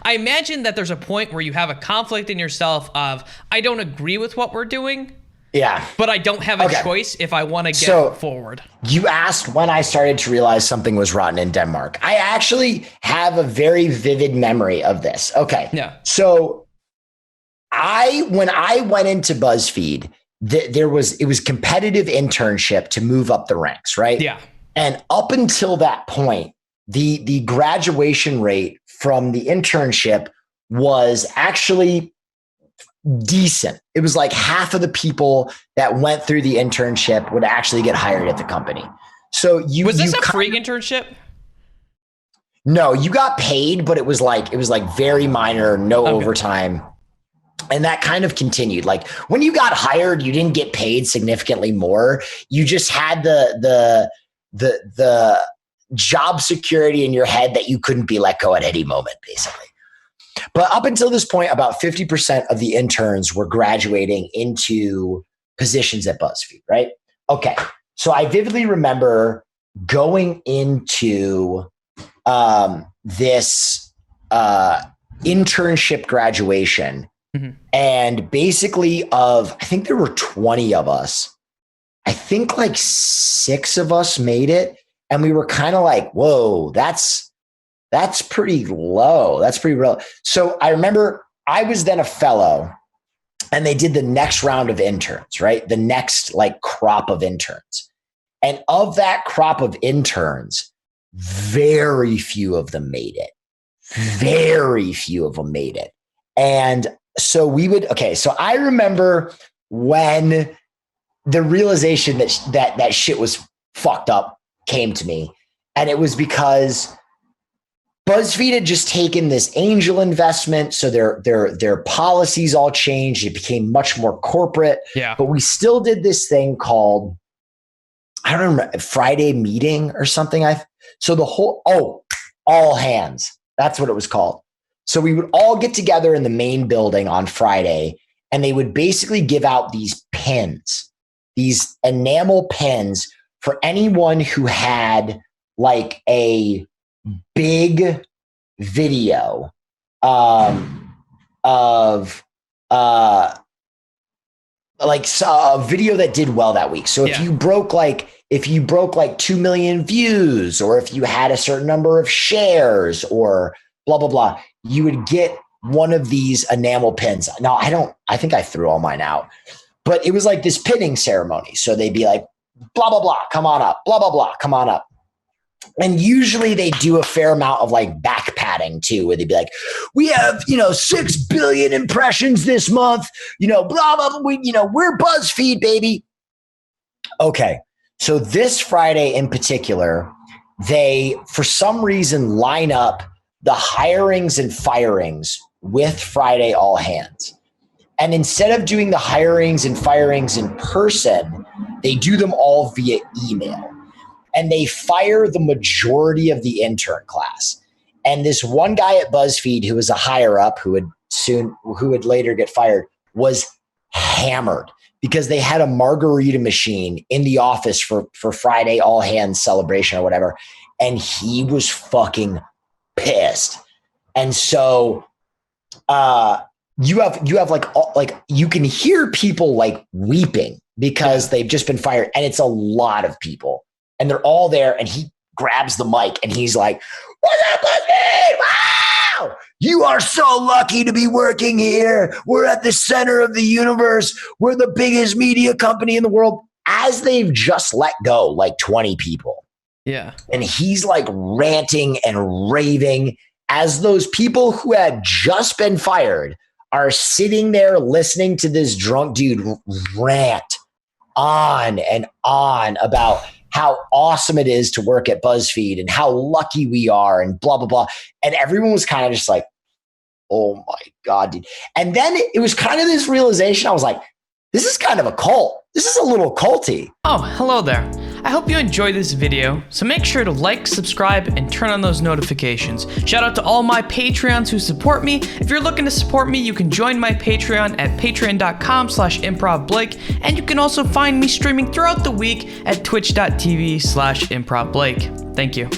I imagine that there's a point where you have a conflict in yourself of, I don't agree with what we're doing. Yeah. But I don't have a choice if I want to get forward. You asked when I started to realize something was rotten in Denmark. I actually have a very vivid memory of this. Okay. Yeah. So when I went into BuzzFeed, it was competitive internship to move up the ranks, right? Yeah. And up until that point, the graduation rate from the internship was actually decent. It was like half of the people that went through the internship would actually get hired at the company. So was this a free internship? No, you got paid, but it was like very minor, no overtime. And that kind of continued. Like when you got hired, you didn't get paid significantly more. You just had the job security in your head that you couldn't be let go at any moment, basically. But up until this point, about 50% of the interns were graduating into positions at BuzzFeed, right? Okay. So I vividly remember going into this internship graduation. Mm-hmm. And basically I think there were 20 of us. I think like 6 of us made it. And we were kind of like, whoa, that's pretty low. That's pretty low. So I remember I was then a fellow and they did the next round of interns, right? The next like crop of interns. And of that crop of interns, very few of them made it. Very few of them made it. And so so I remember when the realization that shit was fucked up came to me. And it was because BuzzFeed had just taken this angel investment. So their policies all changed. It became much more corporate. Yeah. But we still did this thing called, I don't remember, Friday meeting or something. So the whole, all hands. That's what it was called. So we would all get together in the main building on Friday, and they would basically give out these pins, these enamel pins for anyone who had like a big video of like a video that did well that week. So if you broke like 2 million views, or if you had a certain number of shares or blah, blah, blah, you would get one of these enamel pins. Now I think I threw all mine out, but it was like this pinning ceremony. So they'd be like, blah, blah, blah, come on up, blah, blah, blah, come on up. And usually they do a fair amount of like back padding too, where they'd be like, we have, 6 billion impressions this month, blah, blah, blah. We're BuzzFeed, baby. Okay. So this Friday in particular, they, for some reason, line up the hirings and firings with Friday All Hands. And instead of doing the hirings and firings in person, they do them all via email. And they fire the majority of the intern class. And this one guy at BuzzFeed who was a higher up who would later get fired was hammered because they had a margarita machine in the office for Friday All Hands celebration or whatever. And he was fucking pissed. And so you have like you can hear people like weeping because they've just been fired, and it's a lot of people. And they're all there, and he grabs the mic and he's like, "What's up, BuzzFeed? Wow! You are so lucky to be working here. We're at the center of the universe. We're the biggest media company in the world." As they've just let go like 20 people. Yeah. And he's like ranting and raving as those people who had just been fired are sitting there listening to this drunk dude rant on and on about how awesome it is to work at BuzzFeed and how lucky we are and blah, blah, blah. And everyone was kind of just like, oh my God, dude. And then it was kind of this realization. I was like, this is kind of a cult. This is a little culty. Oh, hello there. I hope you enjoyed this video, so make sure to like, subscribe, and turn on those notifications. Shout out to all my Patreons who support me. If you're looking to support me, you can join my Patreon at patreon.com/improvblake, and you can also find me streaming throughout the week at twitch.tv/improvblake. Thank you.